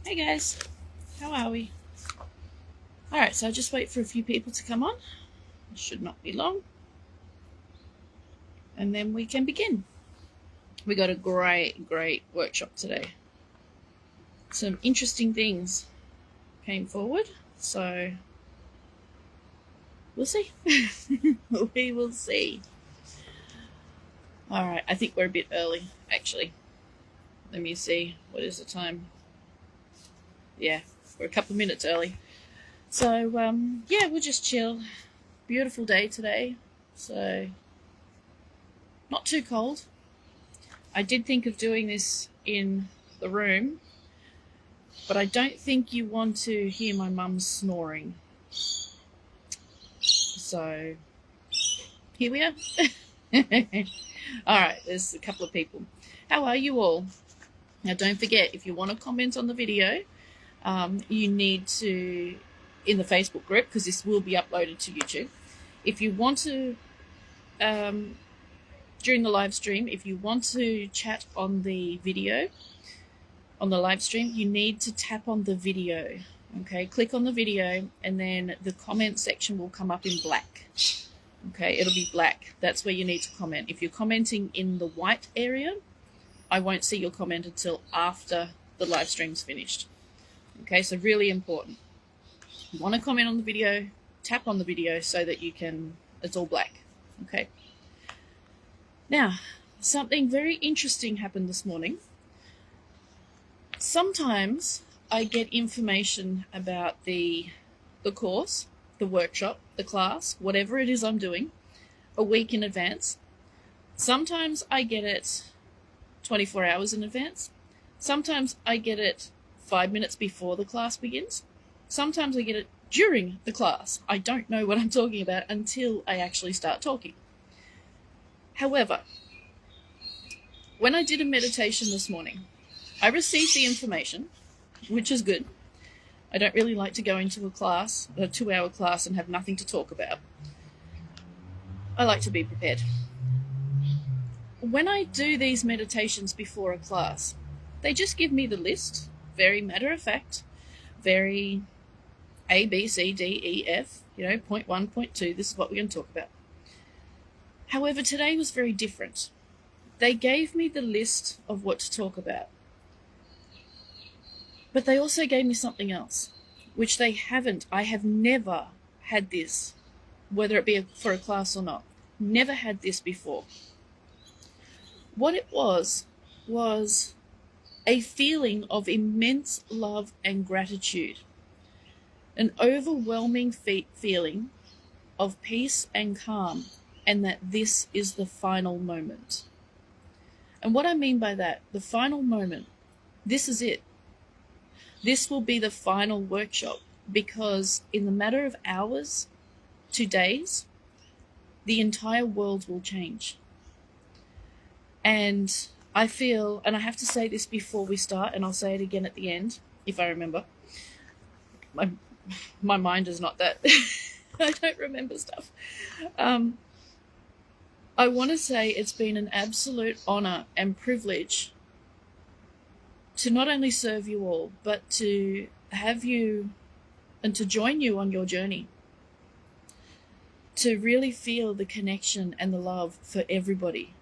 Hey guys, how are we? Alright, so I'll just wait for a few people to come on. It should not be long. And then we can begin. We got a great workshop today. Some interesting things came forward, so we'll see. We will see. Alright, I think we're a bit early, actually. Let me see. What is the time? Yeah, we're a couple of minutes early. So, yeah, we'll just chill. Beautiful day today, so not too cold. I did think of doing this in the room, but I don't think you want to hear my mum snoring. So, here we are. Alright, there's a couple of people. How are you all? Now, don't forget, if you want to comment on the video, you need to, in the Facebook group, because this will be uploaded to YouTube. If you want to, during the live stream, if you want to chat on the video, on the live stream, you need to tap on the video. Okay, click on the video, and then the comment section will come up in black. Okay, it'll be black. That's where you need to comment. If you're commenting in the white area, I won't see your comment until after the live stream's finished. Okay, so really important. You want to comment on the video, tap on the video so that you can, it's all black. Okay. Now, something very interesting happened this morning. Sometimes I get information about the course, the workshop, the class, whatever it is I'm doing, a week in advance. Sometimes I get it 24 hours in advance. Sometimes I get it 5 minutes before the class begins. Sometimes I get it during the class. I don't know what I'm talking about until I actually start talking. However, when I did a meditation this morning, I received the information, which is good. I don't really like to go into a class, a 2-hour class, and have nothing to talk about. I like to be prepared. When I do these meditations before a class, they just give me the list, very matter of fact, very A, B, C, D, E, F, point 1, point 2, this is what we're going to talk about. However, today was very different. They gave me the list of what to talk about. But they also gave me something else, which they haven't. I have never had this, whether it be for a class or not. Never had this before. What it was a feeling of immense love and gratitude. An overwhelming feeling of peace and calm, and that this is the final moment. And what I mean by that, the final moment, this is it. This will be the final workshop, because in the matter of hours to days, the entire world will change. And I feel, and I have to say this before we start, and I'll say it again at the end, if I remember. My mind is not that. I don't remember stuff. I want to say it's been an absolute honor and privilege to not only serve you all, but to have you and to join you on your journey. To really feel the connection and the love for everybody.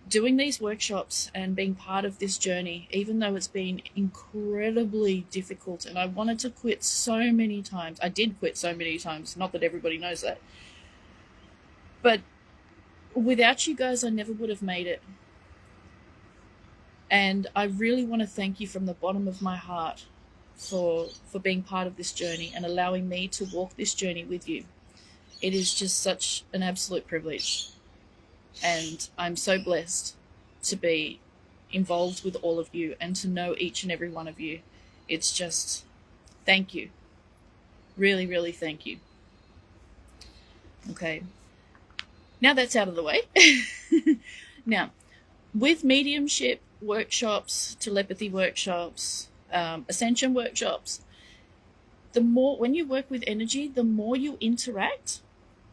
Doing these workshops and being part of this journey, even though it's been incredibly difficult, and I wanted to quit so many times. I did quit so many times, not that everybody knows that. But without you guys, I never would have made it. And I really want to thank you from the bottom of my heart for being part of this journey and allowing me to walk this journey with you. It is just such an absolute privilege. And I'm so blessed to be involved with all of you and to know each and every one of you. It's just, thank you. Really, really thank you. Okay. Now that's out of the way. Now, with mediumship workshops, telepathy workshops, ascension workshops, when you work with energy, the more you interact,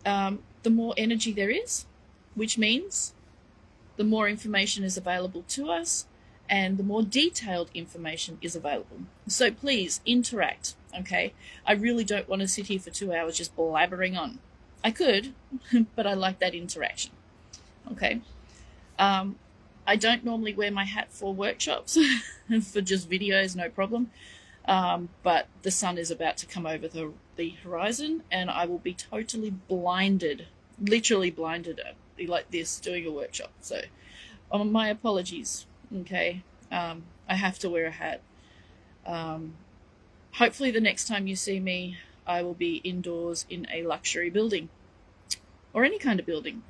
the more energy there is, which means the more information is available to us and the more detailed information is available. So please interact, okay? I really don't want to sit here for 2 hours just blabbering on. I could, but I like that interaction, okay? I don't normally wear my hat for workshops, for just videos, no problem. But the sun is about to come over the horizon, and I will be totally blinded, literally blinded like this doing a workshop. So my apologies, okay? I have to wear a hat. Hopefully the next time you see me, I will be indoors in a luxury building, or any kind of building.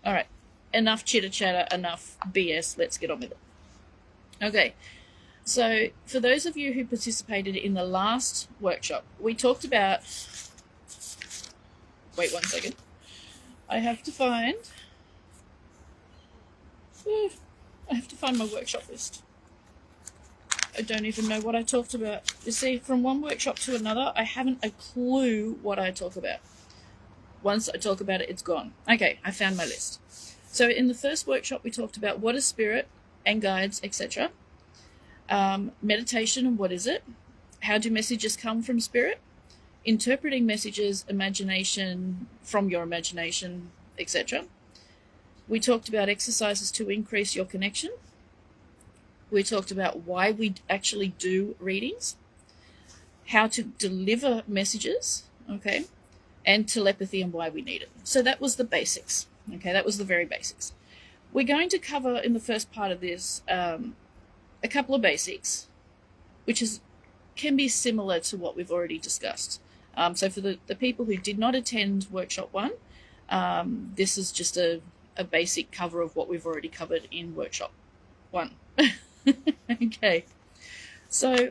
All right, enough chitter-chatter, enough BS, let's get on with it. Okay, so for those of you who participated in the last workshop, we talked about, wait 1 second, I have to find my workshop list. I don't even know what I talked about. You see, from one workshop to another, I haven't a clue what I talk about. Once I talk about it, it's gone. Okay, I found my list. So in the first workshop, we talked about what is spirit and guides, etc. Meditation and what is it? How do messages come from spirit? Interpreting messages, imagination, from your imagination, etc. We talked about exercises to increase your connection. We talked about why we actually do readings, how to deliver messages, okay, and telepathy and why we need it. So that was the basics, okay, that was the very basics. We're going to cover in the first part of this a couple of basics, which can be similar to what we've already discussed. So for the people who did not attend Workshop 1, this is just a basic cover of what we've already covered in Workshop 1. Okay, so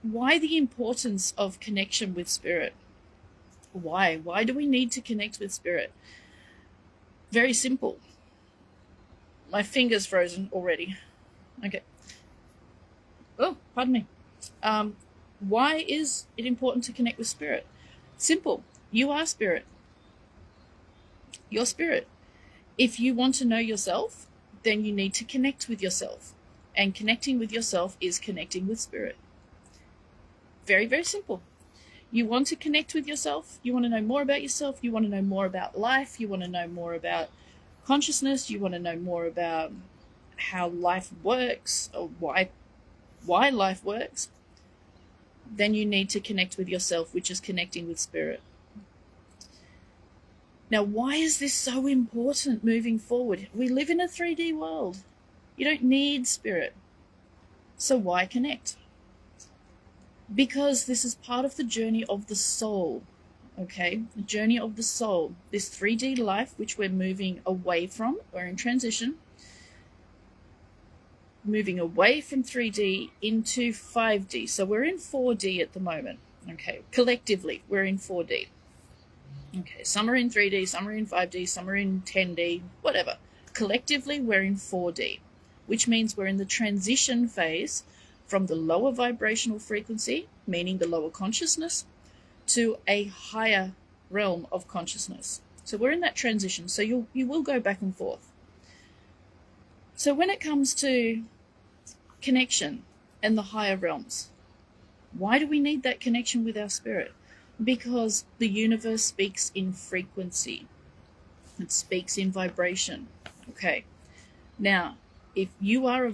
why the importance of connection with spirit? Why do we need to connect with spirit? Very simple. My finger's frozen already. Okay. Oh, pardon me. Why is it important to connect with spirit? Simple. You are spirit. You're spirit. If you want to know yourself, then you need to connect with yourself. And connecting with yourself is connecting with spirit. Very, very simple. You want to connect with yourself. You want to know more about yourself. You want to know more about life. You want to know more about consciousness. You want to know more about how life works, or why life works. Then you need to connect with yourself, which is connecting with spirit. Now, why is this so important moving forward? We live in a 3D world. You don't need spirit. So why connect? Because this is part of the journey of the soul, okay? The journey of the soul. This 3D life, which we're moving away from, we're in transition, moving away from 3D into 5D. So we're in 4D at the moment, okay? Collectively, we're in 4D. Okay, some are in 3D, some are in 5D, some are in 10D, whatever. Collectively, we're in 4D, which means we're in the transition phase from the lower vibrational frequency, meaning the lower consciousness, to a higher realm of consciousness. So we're in that transition, so you will go back and forth. So when it comes to connection and the higher realms, why do we need that connection with our spirit? Because the universe speaks in frequency. It speaks in vibration. Okay. Now, if you are a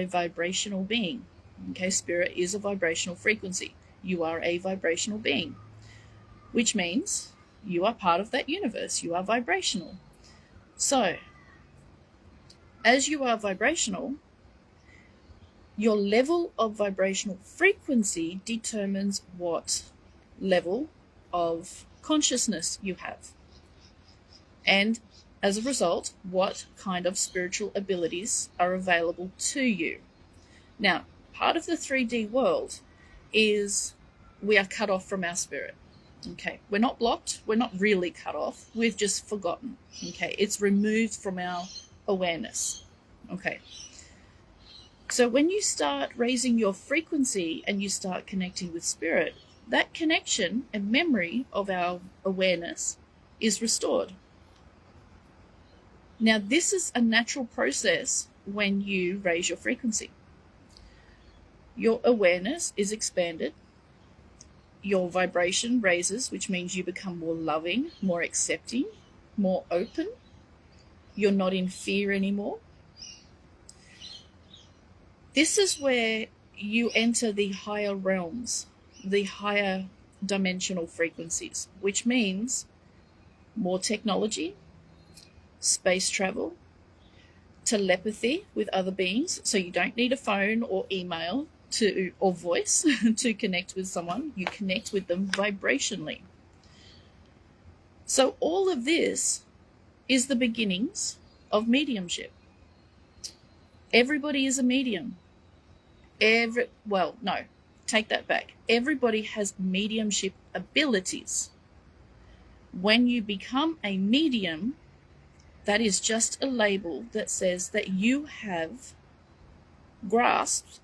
vibrational being. Okay, spirit is a vibrational frequency. You are a vibrational being, which means you are part of that universe. You are vibrational. So, as you are vibrational, your level of vibrational frequency determines what level of consciousness you have. And as a result, what kind of spiritual abilities are available to you. Now, part of the 3D world is we are cut off from our spirit. Okay, we're not blocked, we're not really cut off, we've just forgotten. Okay, it's removed from our awareness. Okay. So when you start raising your frequency and you start connecting with spirit, that connection and memory of our awareness is restored. Now, this is a natural process when you raise your frequency. Your awareness is expanded. Your vibration raises, which means you become more loving, more accepting, more open. You're not in fear anymore. This is where you enter the higher realms, the higher dimensional frequencies, which means more technology, space travel, telepathy with other beings. So you don't need a phone or email or voice to connect with someone. You connect with them vibrationally. So all of this is the beginnings of mediumship. Everybody is a medium. Take that back. Everybody has mediumship abilities. When you become a medium, that is just a label that says that you have grasped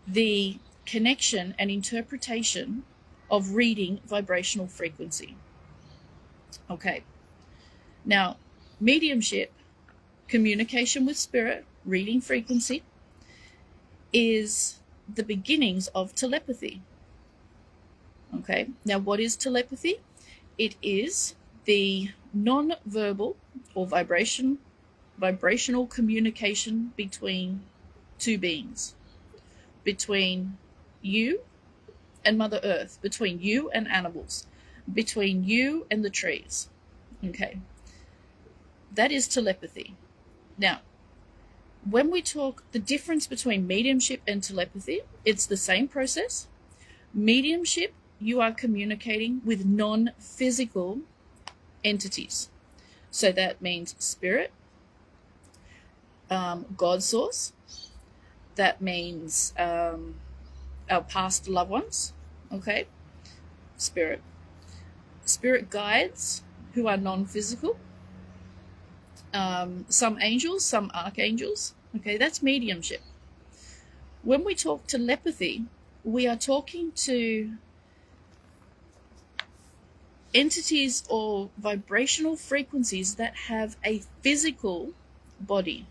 the connection and interpretation of reading vibrational frequency. Okay. Now, mediumship, communication with spirit, reading frequency, is the beginnings of telepathy. Okay. Now, what is telepathy? It is the non-verbal or vibrational communication between two beings, between you and Mother Earth, between you and animals, between you and the trees. Okay. That is telepathy. Now, when we talk the difference between mediumship and telepathy, it's the same process. Mediumship, you are communicating with non-physical entities. So that means spirit, God source. That means our past loved ones. Okay. Spirit guides who are non-physical. Some angels, some archangels. Okay, that's mediumship. When we talk telepathy, we are talking to entities or vibrational frequencies that have a physical body.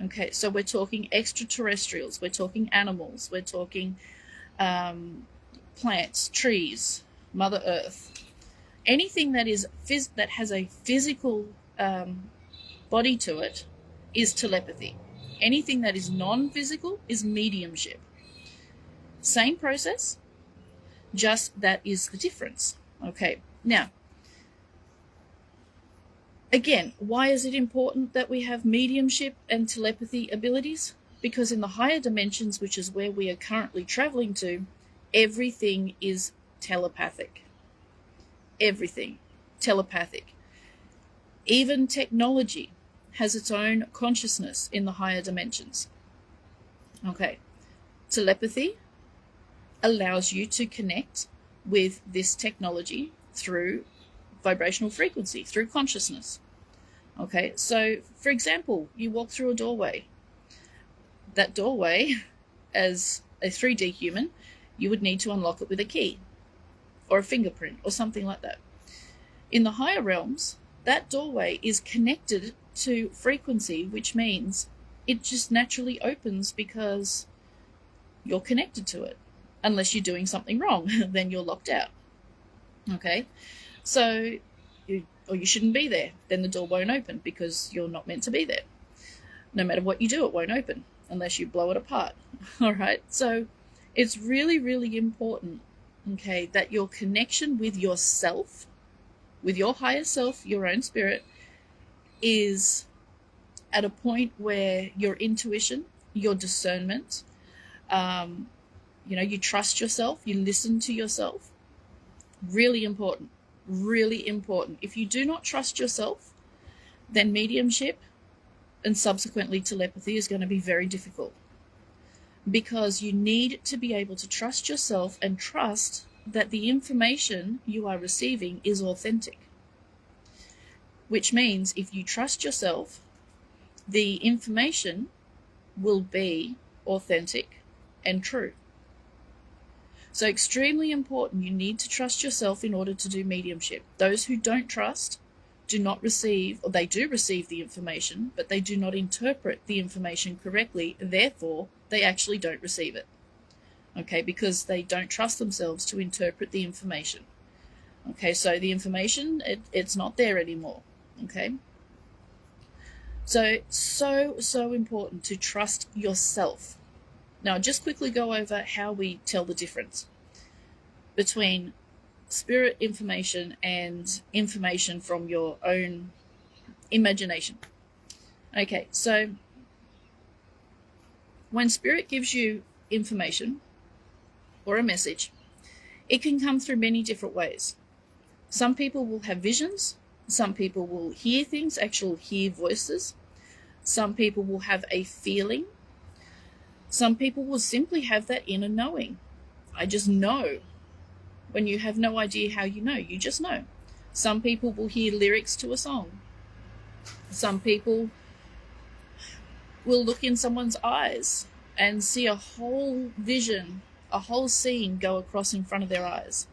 Okay, so we're talking extraterrestrials, we're talking animals, we're talking plants, trees, Mother Earth. Anything that has a physical body to it is telepathy. Anything that is non-physical is mediumship. Same process, just that is the difference. Okay, now, again, why is it important that we have mediumship and telepathy abilities? Because in the higher dimensions, which is where we are currently traveling to, everything is telepathic. Everything telepathic. Even technology has its own consciousness in the higher dimensions. Okay, telepathy allows you to connect with this technology through vibrational frequency, through consciousness. Okay, so for example, you walk through a doorway. That doorway, as a 3D human, you would need to unlock it with a key or a fingerprint or something like that. In the higher realms, that doorway is connected to frequency, which means it just naturally opens because you're connected to it. Unless you're doing something wrong, then you're locked out. Okay, so you shouldn't be there. Then the door won't open because you're not meant to be there. No matter what you do, it won't open unless you blow it apart. All right, so it's really, really important, okay, that your connection with yourself, with your higher self, your own spirit, is at a point where your intuition, your discernment, you trust yourself, you listen to yourself. Really important, really important. If you do not trust yourself, then mediumship and subsequently telepathy is going to be very difficult, because you need to be able to trust yourself and trust that the information you are receiving is authentic. Which means if you trust yourself, the information will be authentic and true. So extremely important, you need to trust yourself in order to do mediumship. Those who don't trust do not receive, or they do receive the information, but they do not interpret the information correctly. Therefore, they actually don't receive it. Okay, because they don't trust themselves to interpret the information. Okay, so the information, it's not there anymore. Okay, so important to trust yourself. Now, I'll just quickly go over how we tell the difference between spirit information and information from your own imagination. Okay, so when spirit gives you information or a message, it can come through many different ways. Some people will have visions. Some people will hear things, actually hear voices. Some people will have a feeling. Some people will simply have that inner knowing. I just know. When you have no idea how you know, you just know. Some people will hear lyrics to a song. Some people will look in someone's eyes and see a whole vision, a whole scene go across in front of their eyes.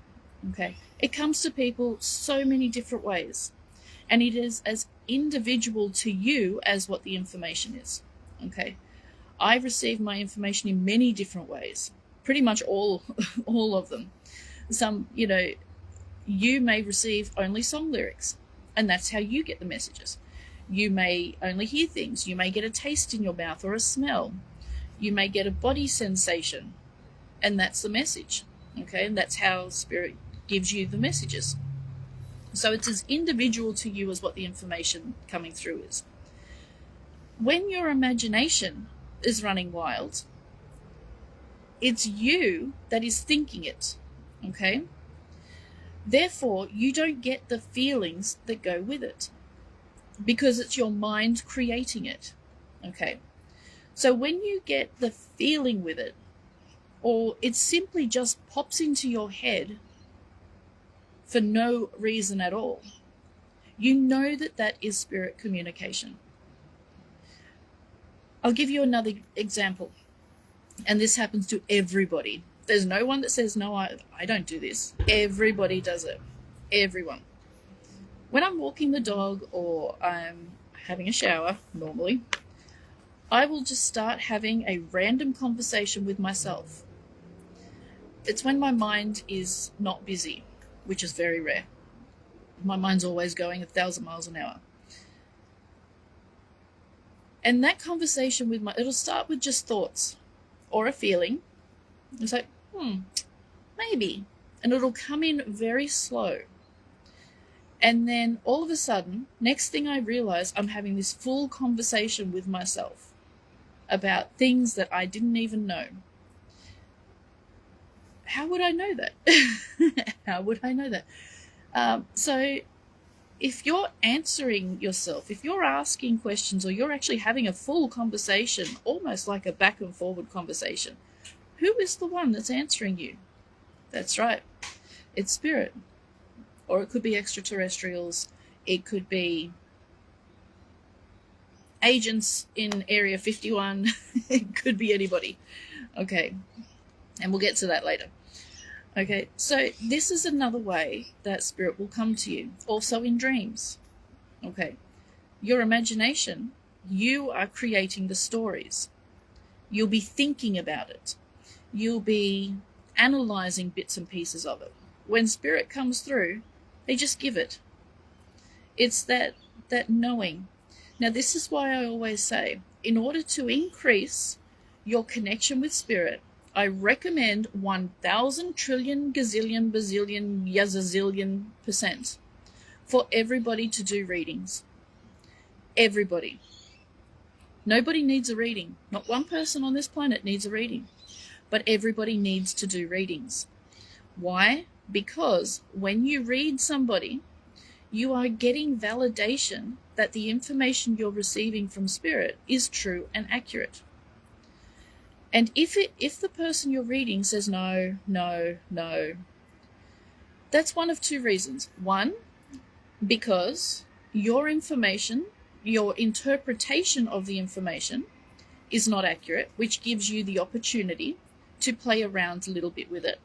Okay, it comes to people so many different ways, and it is as individual to you as what the information is. Okay, I receive my information in many different ways, pretty much all of them. Some, you may receive only song lyrics, and that's how you get the messages. You may only hear things. You may get a taste in your mouth or a smell. You may get a body sensation, and that's the message. Okay, and that's how spirit gives you the messages. So it's as individual to you as what the information coming through is. When your imagination is running wild, it's you that is thinking it. Okay? Therefore, you don't get the feelings that go with it, because it's your mind creating it. Okay? So when you get the feeling with it, or it simply just pops into your head for no reason at all, you know that that is spirit communication. I'll give you another example, and this happens to everybody. There's no one that says, no, I don't do this. Everybody does it. Everyone. When I'm walking the dog or I'm having a shower, normally, I will just start having a random conversation with myself. It's when my mind is not busy, which is very rare. My mind's always going 1,000 miles an hour. And that conversation it'll start with just thoughts or a feeling. It's like, maybe. And it'll come in very slow. And then all of a sudden, next thing I realize, I'm having this full conversation with myself about things that I didn't even know. How would I know that? How would I know that? So if you're answering yourself, if you're asking questions, or you're actually having a full conversation, almost like a back and forward conversation, who is the one that's answering you? That's right. It's spirit. Or it could be extraterrestrials. It could be agents in Area 51. It could be anybody. Okay. And we'll get to that later. Okay. So this is another way that spirit will come to you. Also in dreams. Okay. Your imagination, you are creating the stories. You'll be thinking about it. You'll be analyzing bits and pieces of it. When spirit comes through, they just give it. It's that knowing. Now, this is why I always say, in order to increase your connection with spirit, I recommend 1,000 trillion gazillion bazillion yazazillion % for everybody to do readings. Everybody. Nobody needs a reading. Not one person on this planet needs a reading. But everybody needs to do readings. Why? Because when you read somebody, you are getting validation that the information you're receiving from spirit is true and accurate. And if the person you're reading says no, no, no, that's one of two reasons. One, because your information, your interpretation of the information is not accurate, which gives you the opportunity to play around a little bit with it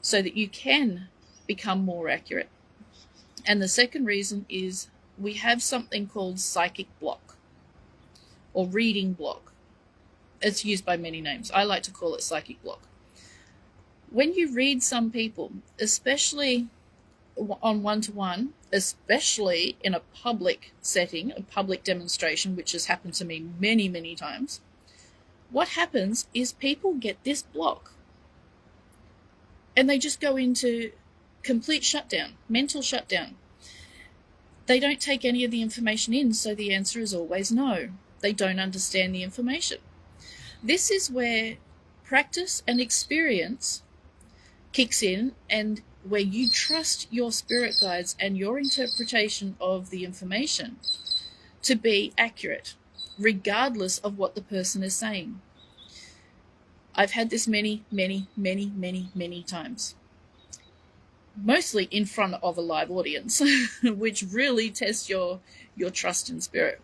so that you can become more accurate. And the second reason is we have something called psychic block or reading block. It's used by many names. I like to call it psychic block. When you read some people, especially on one-to-one, especially in a public setting, a public demonstration, which has happened to me many, many times, what happens is people get this block and they just go into complete shutdown, mental shutdown. They don't take any of the information in, so the answer is always no. They don't understand the information. This is where practice and experience kicks in, and where you trust your spirit guides and your interpretation of the information to be accurate, regardless of what the person is saying. I've had this many, many, many, many, many times. Mostly in front of a live audience, which really tests your trust in spirit.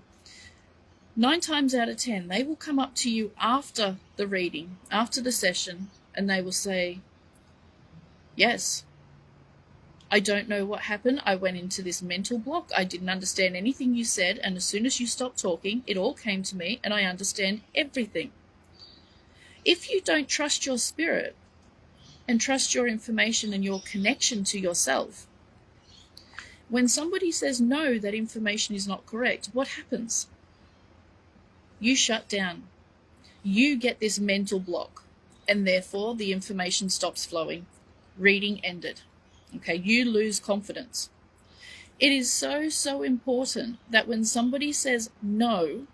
9 times out of 10, they will come up to you after the reading, after the session, and they will say, yes, I don't know what happened. I went into this mental block. I didn't understand anything you said, and as soon as you stopped talking, it all came to me, and I understand everything. If you don't trust your spirit, and trust your information and your connection to yourself, when somebody says no, that information is not correct, what happens? You shut down. You get this mental block, and therefore the information stops flowing. Reading ended. Okay, you lose confidence. It is so, so important that when somebody says no,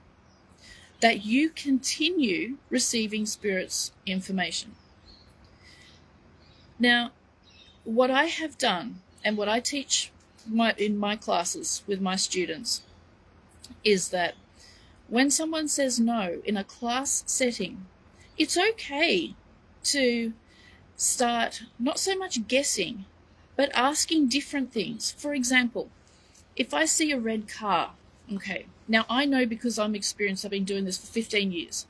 that you continue receiving spirit's information. Now, what I have done and what I teach in my classes with my students is that when someone says no in a class setting, it's okay to start not so much guessing, but asking different things. For example, if I see a red car, okay, now I know because I'm experienced, I've been doing this for 15 years.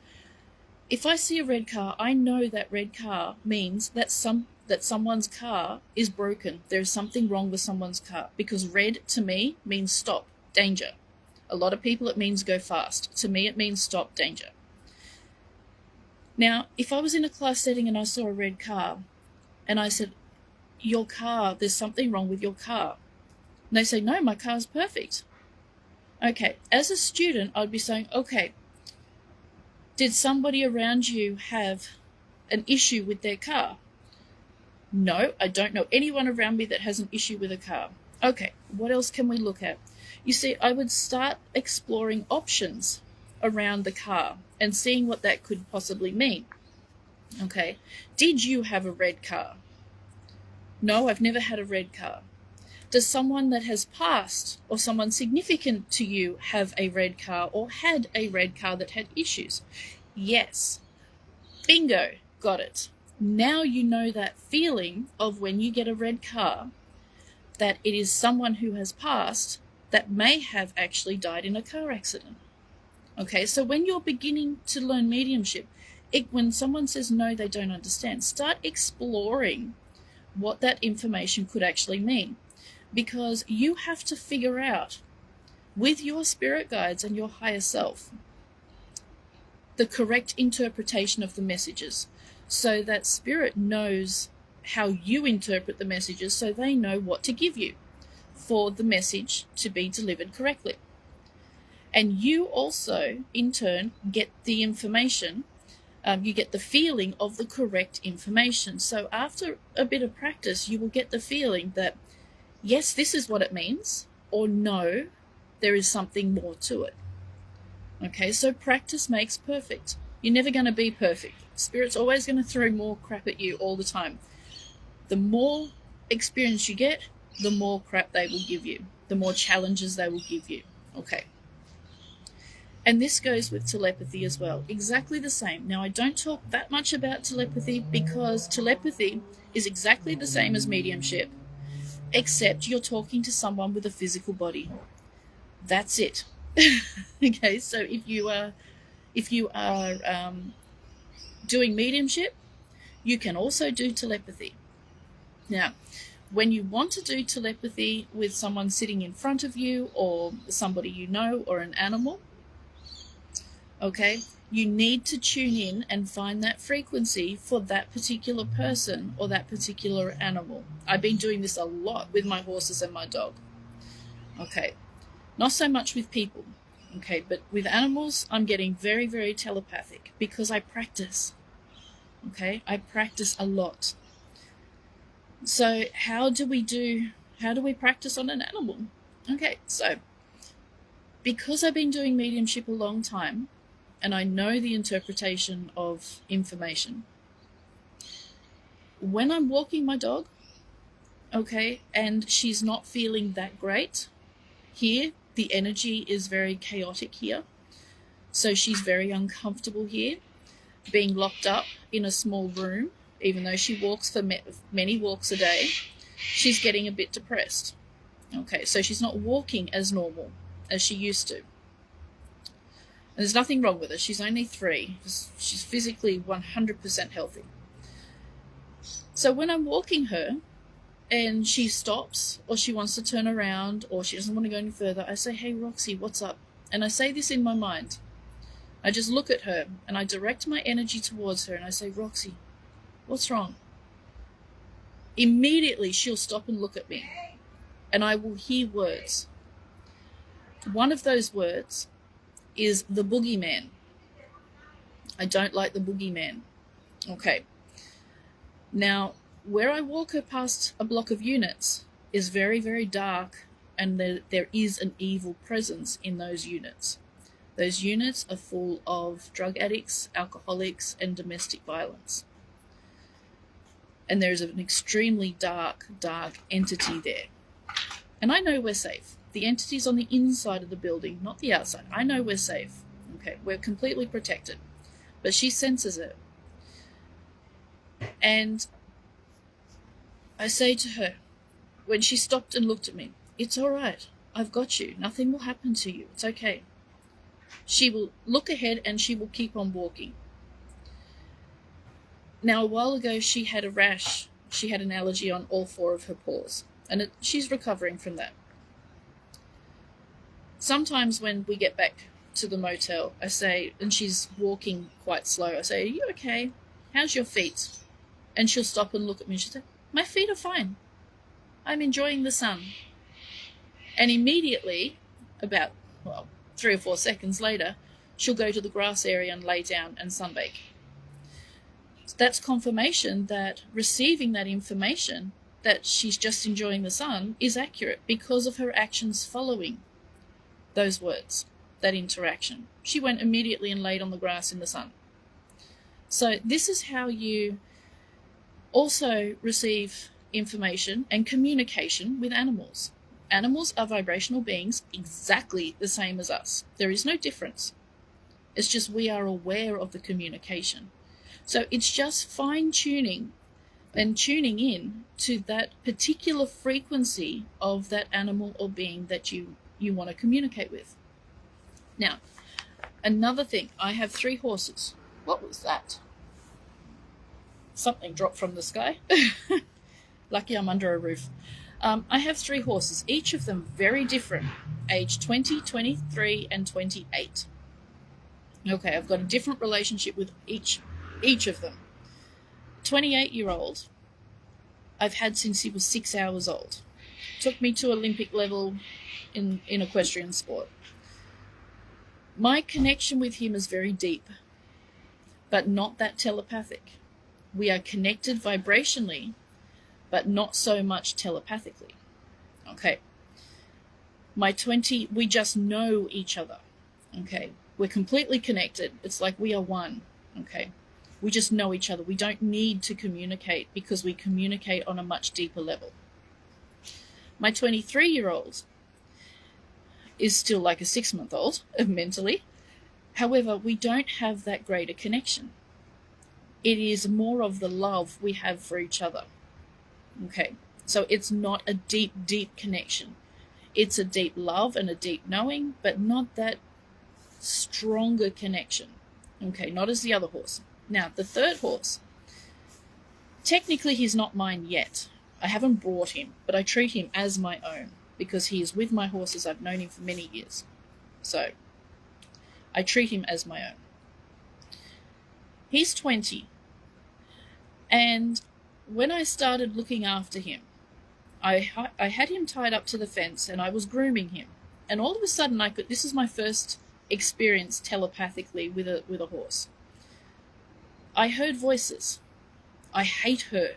If I see a red car, I know that red car means that someone's car is broken. There's something wrong with someone's car, because red to me means stop, danger. A lot of people it means go fast. To me it means stop, danger. Now, if I was in a class setting and I saw a red car and I said, your car, there's something wrong with your car. And they say, no, my car's perfect. Okay, as a student, I'd be saying, okay, did somebody around you have an issue with their car? No, I don't know anyone around me that has an issue with a car. Okay, what else can we look at? You see, I would start exploring options around the car and seeing what that could possibly mean. Okay, did you have a red car? No, I've never had a red car. Does someone that has passed or someone significant to you have a red car or had a red car that had issues? Yes. Bingo, got it. Now you know that feeling of when you get a red car, that it is someone who has passed that may have actually died in a car accident. Okay, so when you're beginning to learn mediumship, when someone says no, they don't understand, start exploring what that information could actually mean. Because you have to figure out, with your spirit guides and your higher self, the correct interpretation of the messages, so that spirit knows how you interpret the messages, so they know what to give you for the message to be delivered correctly. And you also, in turn, get the information, you get the feeling of the correct information. So after a bit of practice, you will get the feeling that, yes, this is what it means, or no, there is something more to it. Okay, so practice makes perfect. You're never going to be perfect. Spirit's always going to throw more crap at you all the time. The more experience you get, the more crap they will give you, the more challenges they will give you. Okay. And this goes with telepathy as well. Exactly the same. Now, I don't talk that much about telepathy because telepathy is exactly the same as mediumship, except you're talking to someone with a physical body. That's it. Okay, so if you are doing mediumship, you can also do telepathy. Now, When you want to do telepathy with someone sitting in front of you or somebody you know or an animal, okay, you need to tune in and find that frequency for that particular person or that particular animal. I've been doing this a lot with my horses and my dog. Okay, not so much with people. Okay, but with animals, I'm getting very, very telepathic because I practice. Okay, I practice a lot. So how do we practice on an animal? Okay, so because I've been doing mediumship a long time and I know the interpretation of information, when I'm walking my dog, okay, and she's not feeling that great, here, the energy is very chaotic here. So she's very uncomfortable here, being locked up in a small room. Even though she walks for many walks a day, she's getting a bit depressed. Okay, so she's not walking as normal as she used to. And there's nothing wrong with her. She's only 3. She's physically 100% healthy. So when I'm walking her and she stops or she wants to turn around or she doesn't want to go any further, I say, "Hey, Roxy, what's up?" And I say this in my mind. I just look at her and I direct my energy towards her and I say, "Roxy, what's wrong?" Immediately she'll stop and look at me and I will hear words. One of those words is the boogeyman. I don't like the boogeyman. Okay. Now, where I walk her past a block of units is very, very dark and there is an evil presence in those units. Those units are full of drug addicts, alcoholics, and domestic violence. And there's an extremely dark, dark entity there. And I know we're safe. The entity's on the inside of the building, not the outside. I know we're safe. Okay, we're completely protected. But she senses it. And I say to her, when she stopped and looked at me, "It's all right. I've got you. Nothing will happen to you. It's okay." She will look ahead and she will keep on walking. Now, a while ago, she had a rash. She had an allergy on all 4 of her paws. And she's recovering from that. Sometimes when we get back to the motel, I say, and she's walking quite slow, I say, "Are you okay? How's your feet?" And she'll stop and look at me and she'll say, "My feet are fine. I'm enjoying the sun." And immediately, about, 3 or 4 seconds later, she'll go to the grass area and lay down and sunbake. That's confirmation that receiving that information that she's just enjoying the sun is accurate because of her actions following those words, that interaction. She went immediately and laid on the grass in the sun. So this is how you also receive information and communication with animals. Animals are vibrational beings exactly the same as us. There is no difference. It's just we are aware of the communication. So it's just fine-tuning and tuning in to that particular frequency of that animal or being that you want to communicate with. Now, another thing, I have 3 horses. What was that? Something dropped from the sky. Lucky I'm under a roof. I have 3 horses, each of them very different, age 20, 23, and 28. Okay, I've got a different relationship with each of them. 28-year-old, I've had since he was 6 hours old. Took me to Olympic level in equestrian sport. My connection with him is very deep, but not that telepathic. We are connected vibrationally, but not so much telepathically. Okay. My 20, we just know each other. Okay. We're completely connected. It's like we are one. Okay. We just know each other. We don't need to communicate because we communicate on a much deeper level. My 23-year-old is still like a 6-month-old mentally. However, we don't have that greater connection. It is more of the love we have for each other. Okay, so it's not a deep, deep connection. It's a deep love and a deep knowing, but not that stronger connection. Okay, not as the other horse. Now, the third horse, technically he's not mine yet. I haven't brought him, but I treat him as my own because he is with my horses. I've known him for many years. So I treat him as my own. He's 20. And when I started looking after him, I had him tied up to the fence and I was grooming him. And all of a sudden this is my first experience telepathically with a horse. I heard voices. I hate her.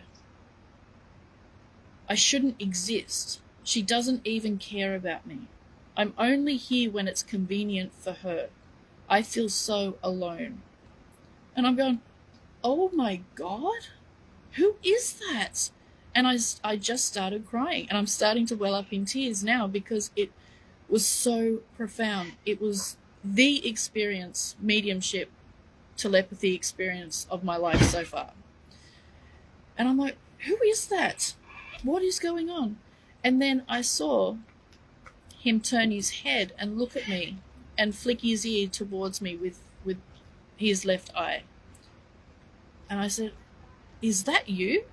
I shouldn't exist. She doesn't even care about me. I'm only here when it's convenient for her. I feel so alone. And I'm going, oh my God, who is that? And I just started crying, and I'm starting to well up in tears now because it was so profound. It was the experience, mediumship, telepathy experience of my life so far. And I'm like, who is that? What is going on? And then I saw him turn his head and look at me and flick his ear towards me with his left eye. And I said, is that you?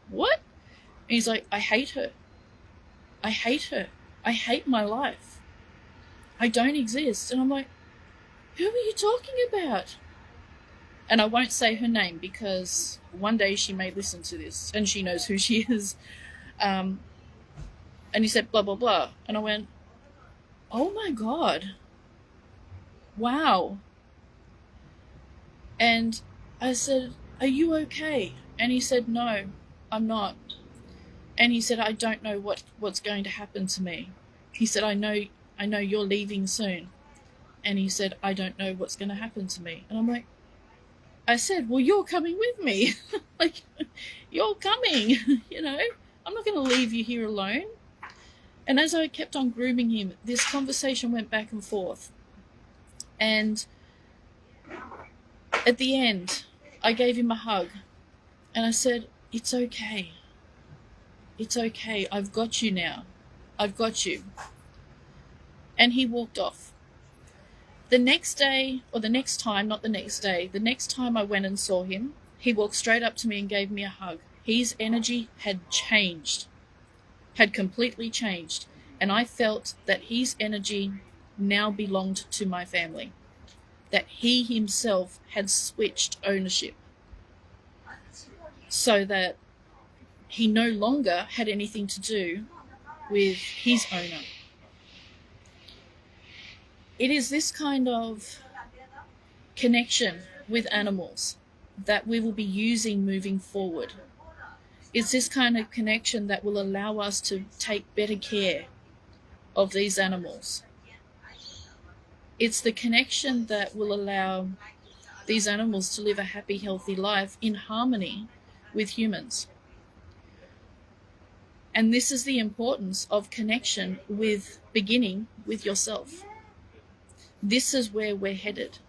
What? And he's like, I hate her. I hate her. I hate my life. I don't exist. And I'm like, who are you talking about? And I won't say her name because one day she may listen to this and she knows who she is. And he said, blah, blah, blah. And I went, oh my God. Wow. And I said, are you okay? And he said, no, I'm not. And he said, I don't know what's going to happen to me. He said, I know you're leaving soon. And he said, I don't know what's going to happen to me. And I'm like, I said, well, you're coming with me. Like, you're coming, you know. I'm not going to leave you here alone. And as I kept on grooming him, this conversation went back and forth. And at the end, I gave him a hug. And I said, it's okay. It's okay. I've got you now. I've got you. And he walked off. The next day, or the next time, not the next day, the next time I went and saw him, he walked straight up to me and gave me a hug. His energy had changed, had completely changed. And I felt that his energy now belonged to my family, that he himself had switched ownership so that he no longer had anything to do with his owner. It is this kind of connection with animals that we will be using moving forward. It's this kind of connection that will allow us to take better care of these animals. It's the connection that will allow these animals to live a happy, healthy life in harmony with humans. And this is the importance of connection with beginning with yourself. This is where we're headed.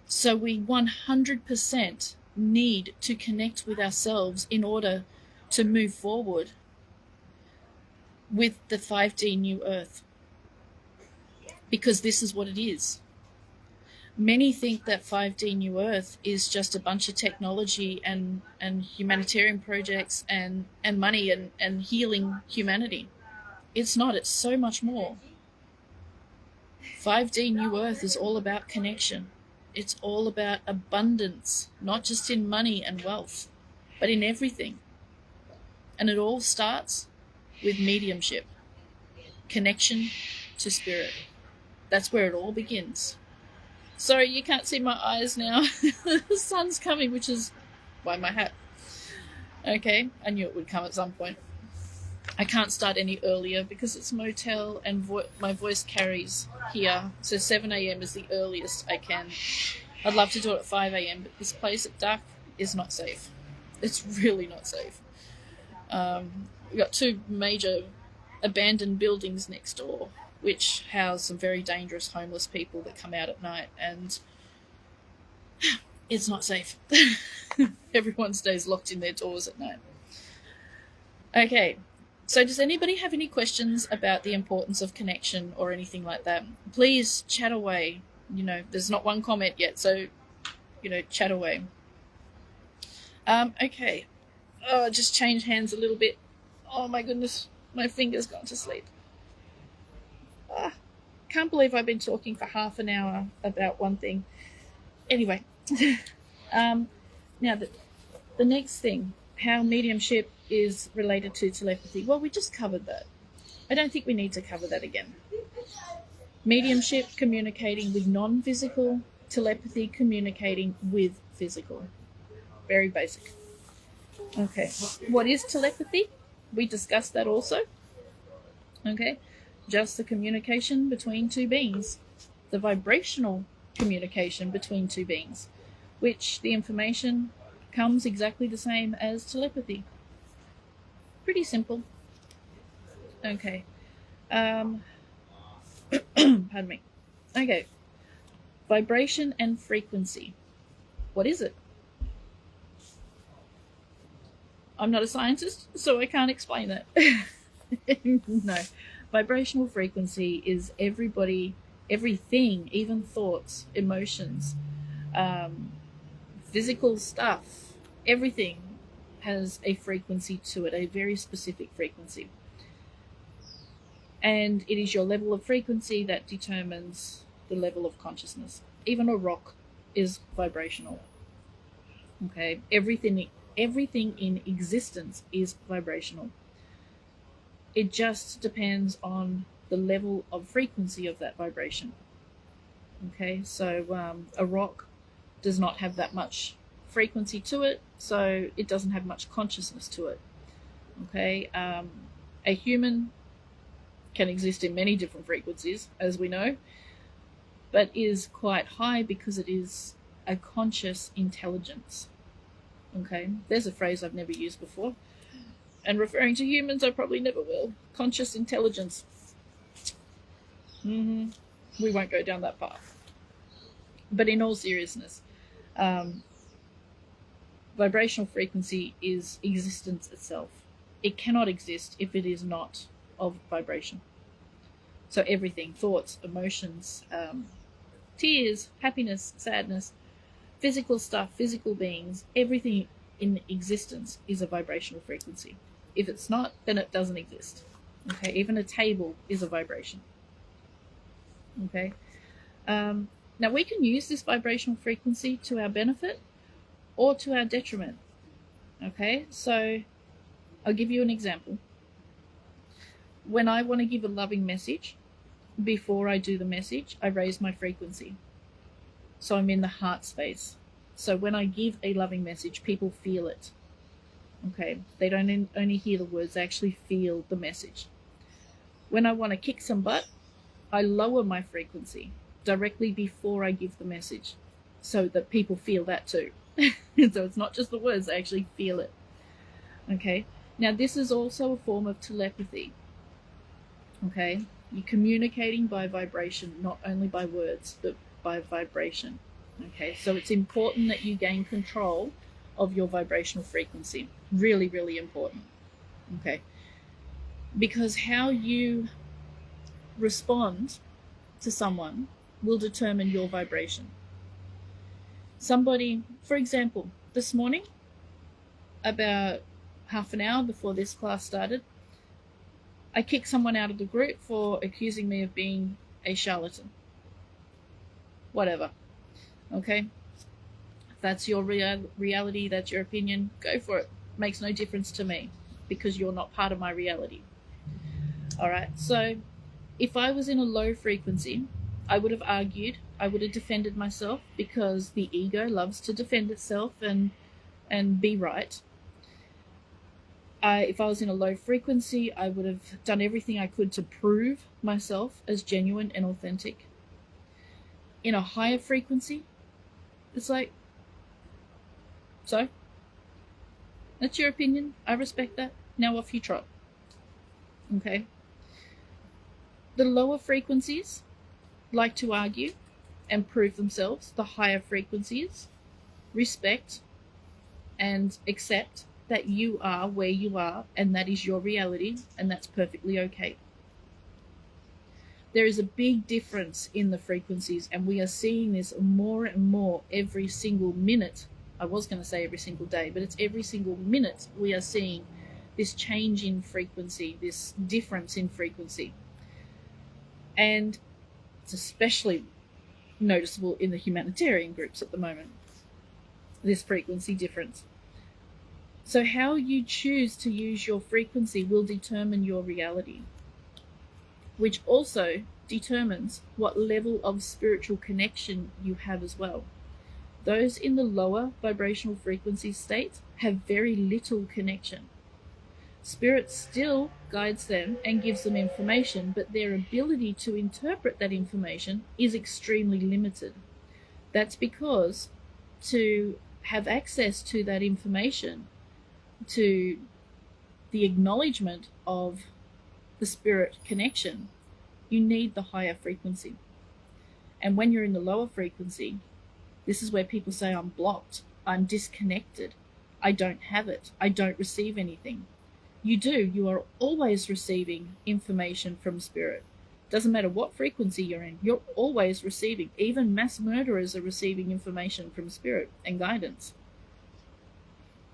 So we 100% need to connect with ourselves in order to move forward with the 5D New Earth. Because this is what it is. Many think that 5D New Earth is just a bunch of technology and humanitarian projects and money and healing humanity. It's not. It's so much more. 5D New Earth is all about connection. It's all about abundance, not just in money and wealth, but in everything. And it all starts with mediumship, connection to spirit. That's where it all begins. Sorry, you can't see my eyes now. The sun's coming, which is why my hat. Okay, I knew it would come at some point. I can't start any earlier because it's motel and my voice carries here. So 7 a.m. is the earliest I can. I'd love to do it at 5 a.m. but this place at dark is not safe. It's really not safe. We've got two major abandoned buildings next door which house some very dangerous homeless people that come out at night, and it's not safe. Everyone stays locked in their doors at night. Okay. So does anybody have any questions about the importance of connection or anything like that? Please chat away. You know, there's not one comment yet, so, you know, chat away. Okay. Oh, just change hands a little bit. Oh my goodness, my finger's gone to sleep. Can't believe I've been talking for half an hour about one thing. Anyway, now the next thing, how mediumship is related to telepathy. Well, we just covered that. I don't think we need to cover that again. Mediumship, communicating with non-physical, telepathy, communicating with physical. Very basic. Okay, what is telepathy? We discussed that also. Okay, just the communication between two beings, the vibrational communication between two beings, which the information comes exactly the same as telepathy. Pretty simple. Okay. Pardon me. Okay. Vibration and frequency. What is it? I'm not a scientist, so I can't explain that. No. Vibrational frequency is everything, even thoughts, emotions, physical stuff, everything has a frequency to it, a very specific frequency. And it is your level of frequency that determines the level of consciousness. Even a rock is vibrational. Okay, everything in existence is vibrational. It just depends on the level of frequency of that vibration. Okay, so a rock does not have that much frequency to it, so it doesn't have much consciousness to it. Okay, a human can exist in many different frequencies, as we know, but is quite high because it is a conscious intelligence. Okay, there's a phrase I've never used before, and referring to humans I probably never will. Conscious intelligence. We won't go down that path. But in all seriousness, vibrational frequency is existence itself. It cannot exist if it is not of vibration. So everything, thoughts, emotions, tears, happiness, sadness, physical stuff, physical beings, everything in existence is a vibrational frequency. If it's not, then it doesn't exist. Okay, even a table is a vibration. Okay, now we can use this vibrational frequency to our benefit or to our detriment. Okay, so I'll give you an example. When I want to give a loving message, before I do the message, I raise my frequency. So I'm in the heart space. So when I give a loving message, people feel it. Okay, they don't only hear the words, they actually feel the message. When I want to kick some butt, I lower my frequency directly before I give the message so that people feel that too. So it's not just the words, they actually feel it. Okay, now this is also a form of telepathy. Okay, you're communicating by vibration, not only by words, but by vibration. Okay, so it's important that you gain control of your vibrational frequency. Really, really important. Okay, because how you respond to someone will determine your vibration. Somebody, for example, this morning, about half an hour before this class started, I kicked someone out of the group for accusing me of being a charlatan. Whatever. Okay? If that's your reality, that's your opinion, go for it. Makes no difference to me because you're not part of my reality. Alright, so if I was in a low frequency, I would have argued, I would have defended myself because the ego loves to defend itself and be right. If I was in a low frequency, I would have done everything I could to prove myself as genuine and authentic. In a higher frequency, it's like, so? That's your opinion. I respect that. Now off you trot. Okay? The lower frequencies like to argue and prove themselves. The higher frequencies respect and accept that you are where you are and that is your reality, and that's perfectly okay. There is a big difference in the frequencies, and we are seeing this more and more every single minute I was going to say every single day, but it's every single minute we are seeing this change in frequency, this difference in frequency. And it's especially noticeable in the humanitarian groups at the moment, this frequency difference. So how you choose to use your frequency will determine your reality, which also determines what level of spiritual connection you have as well. Those in the lower vibrational frequency state have very little connection. Spirit still guides them and gives them information, but their ability to interpret that information is extremely limited. That's because to have access to that information, to the acknowledgement of the spirit connection, you need the higher frequency. And when you're in the lower frequency, this is where people say, I'm blocked, I'm disconnected, I don't have it, I don't receive anything. You do. You are always receiving information from spirit. Doesn't matter what frequency you're in, you're always receiving. Even mass murderers are receiving information from spirit and guidance.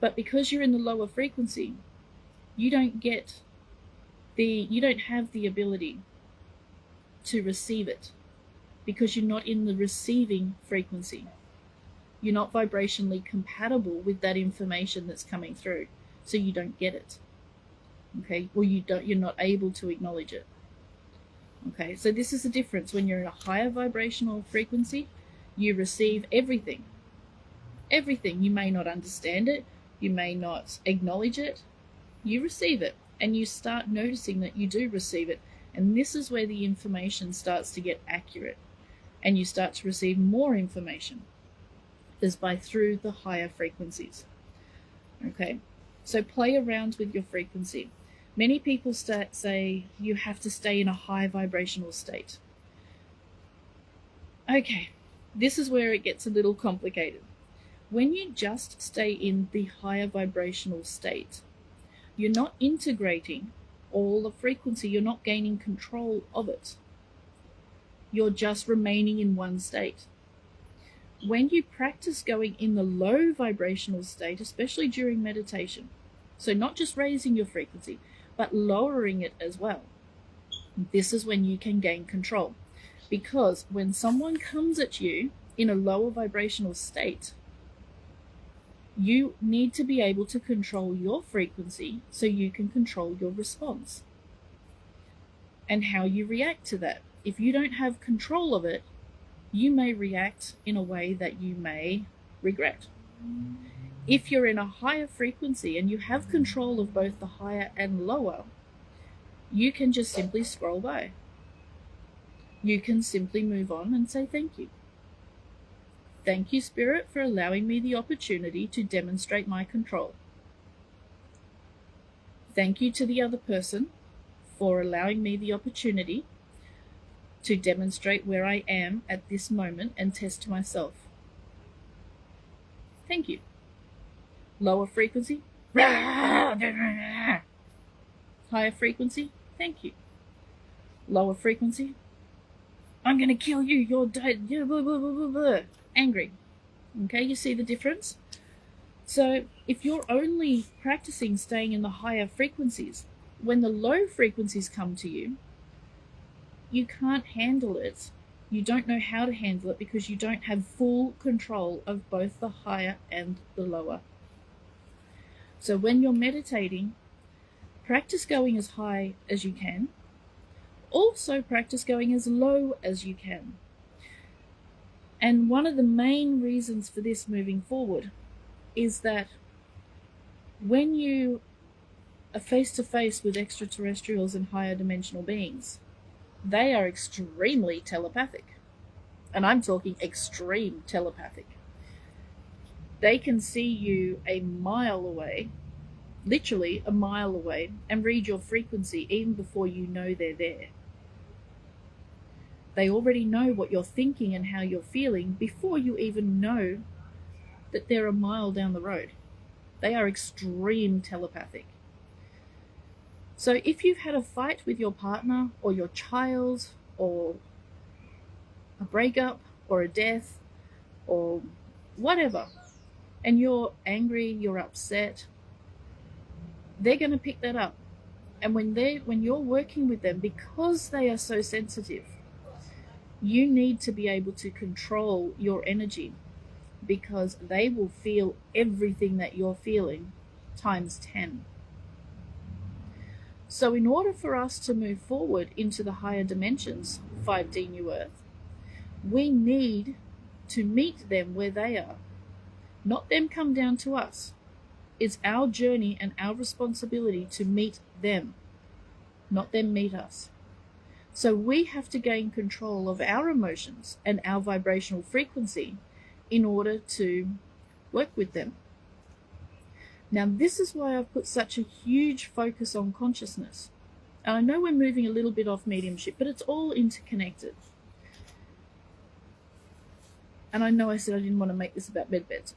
But because you're in the lower frequency, you don't have the ability to receive it, because you're not in the receiving frequency. You're not vibrationally compatible with that information that's coming through, so you don't get it. Okay, or you're not able to acknowledge it. Okay, so this is the difference. When you're in a higher vibrational frequency, you receive everything. Everything. You may not understand it, you may not acknowledge it, you receive it, and you start noticing that you do receive it. And this is where the information starts to get accurate, and you start to receive more information, is by through the higher frequencies. Okay, so play around with your frequency. Many people say you have to stay in a high vibrational state. Okay, this is where it gets a little complicated. When you just stay in the higher vibrational state, you're not integrating all the frequency, you're not gaining control of it. You're just remaining in one state. When you practice going in the low vibrational state, especially during meditation, so not just raising your frequency, but lowering it as well, this is when you can gain control. Because when someone comes at you in a lower vibrational state, you need to be able to control your frequency so you can control your response and how you react to that. If you don't have control of it, you may react in a way that you may regret. If you're in a higher frequency and you have control of both the higher and lower, you can just simply scroll by. You can simply move on and say thank you. Thank you, Spirit, for allowing me the opportunity to demonstrate my control. Thank you to the other person for allowing me the opportunity to demonstrate where I am at this moment and test myself. Thank you. Lower frequency. Higher frequency. Thank you. Lower frequency. I'm going to kill you. You're dead. Angry. Okay, you see the difference? So if you're only practicing staying in the higher frequencies, when the low frequencies come to you, you can't handle it. You don't know how to handle it because you don't have full control of both the higher and the lower. So when you're meditating, practice going as high as you can. Also practice going as low as you can. And one of the main reasons for this moving forward is that when you are face to face with extraterrestrials and higher dimensional beings, they are extremely telepathic. And I'm talking extreme telepathic. They can see you a mile away, literally a mile away, and read your frequency even before you know they're there. They already know what you're thinking and how you're feeling before you even know that they're a mile down the road. They are extreme telepathic. So if you've had a fight with your partner or your child or a breakup or a death or whatever, and you're angry, you're upset, they're going to pick that up. And when you're working with them, because they are so sensitive, you need to be able to control your energy, because they will feel everything that you're feeling times 10. So in order for us to move forward into the higher dimensions, 5D New Earth, we need to meet them where they are, not them come down to us. It's our journey and our responsibility to meet them, not them meet us. So we have to gain control of our emotions and our vibrational frequency in order to work with them. Now, this is why I've put such a huge focus on consciousness. And I know we're moving a little bit off mediumship, but it's all interconnected. And I know I said I didn't want to make this about medbeds,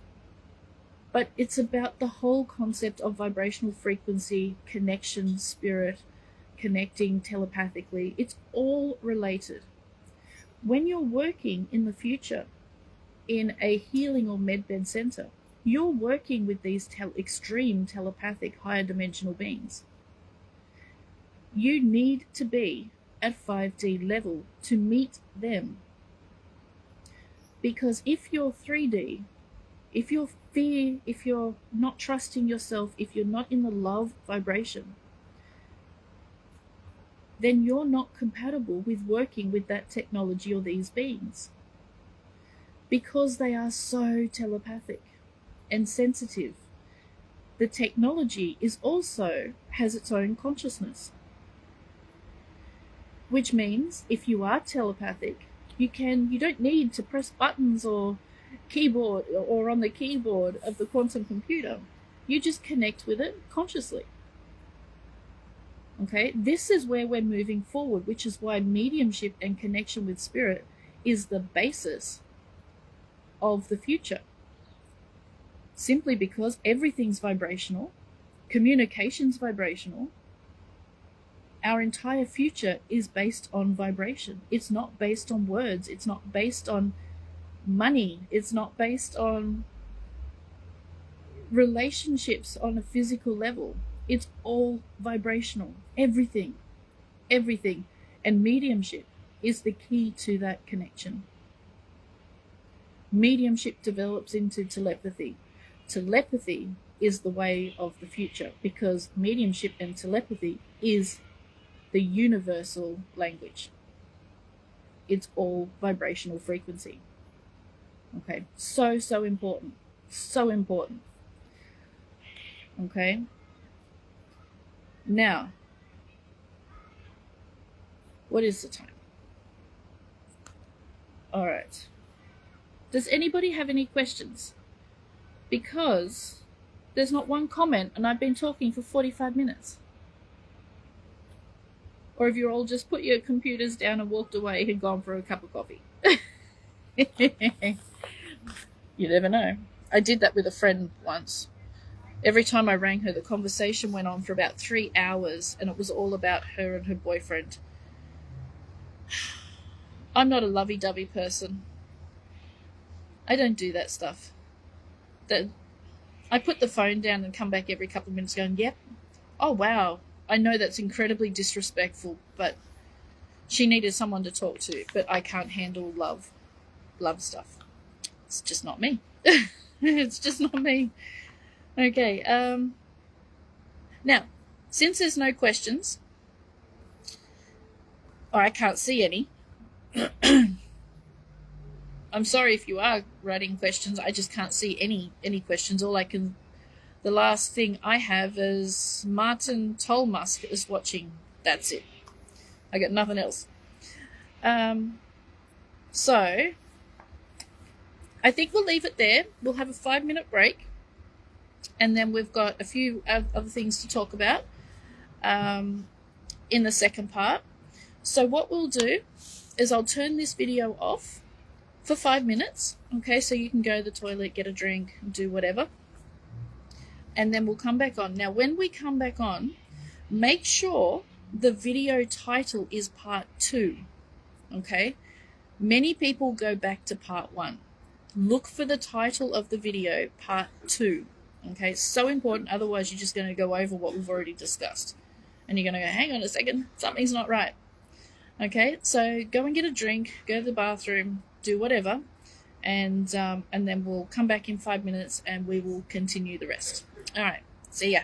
but it's about the whole concept of vibrational frequency, connection, spirit, connecting telepathically. It's all related. When you're working in the future in a healing or medbed center, you're working with these extreme telepathic higher dimensional beings. You need to be at 5D level to meet them. Because if you're 3D, if you're fear, if you're not trusting yourself, if you're not in the love vibration, then you're not compatible with working with that technology or these beings. Because they are so telepathic and sensitive. The technology has its own consciousness. Which means if you are telepathic, you don't need to press buttons or keyboard or on the keyboard of the quantum computer. You just connect with it consciously. Okay, this is where we're moving forward, which is why mediumship and connection with spirit is the basis of the future. Simply because everything's vibrational, communication's vibrational. Our entire future is based on vibration. It's not based on words. It's not based on money. It's not based on relationships on a physical level. It's all vibrational. Everything. Everything. And mediumship is the key to that connection. Mediumship develops into telepathy. Telepathy is the way of the future, because mediumship and telepathy is the universal language. It's all vibrational frequency. Okay, so important. So important. Okay. Now, what is the time? All right. Does anybody have any questions? Because there's not one comment and I've been talking for 45 minutes. Or have you all just put your computers down and walked away and gone for a cup of coffee? You never know. I did that with a friend once. Every time I rang her, the conversation went on for about 3 hours, and it was all about her and her boyfriend. I'm not a lovey-dovey person. I don't do that stuff. I put the phone down and come back every couple of minutes going, yep. Oh, wow. I know that's incredibly disrespectful, but she needed someone to talk to. But I can't handle love stuff. It's just not me. It's just not me. Okay. Now, since there's no questions, or I can't see any, I'm sorry if you are writing questions. I just can't see any questions. The last thing I have is Martin Tolmusk is watching. That's it. I got nothing else. So I think we'll leave it there. We'll have a 5-minute break, and then we've got a few other things to talk about in the second part. So what we'll do is I'll turn this video off for 5 minutes, okay, so you can go to the toilet, get a drink, do whatever, and then we'll come back on. Now, when we come back on, make sure the video title is part 2, okay? Many people go back to part 1. look for the title of the video, part 2. Okay, it's so important, otherwise you're just going to go over what we've already discussed. And you're going to go, hang on a second, something's not right. Okay, so go and get a drink, go to the bathroom, do whatever, and then we'll come back in 5 minutes and we will continue the rest. All right, see ya.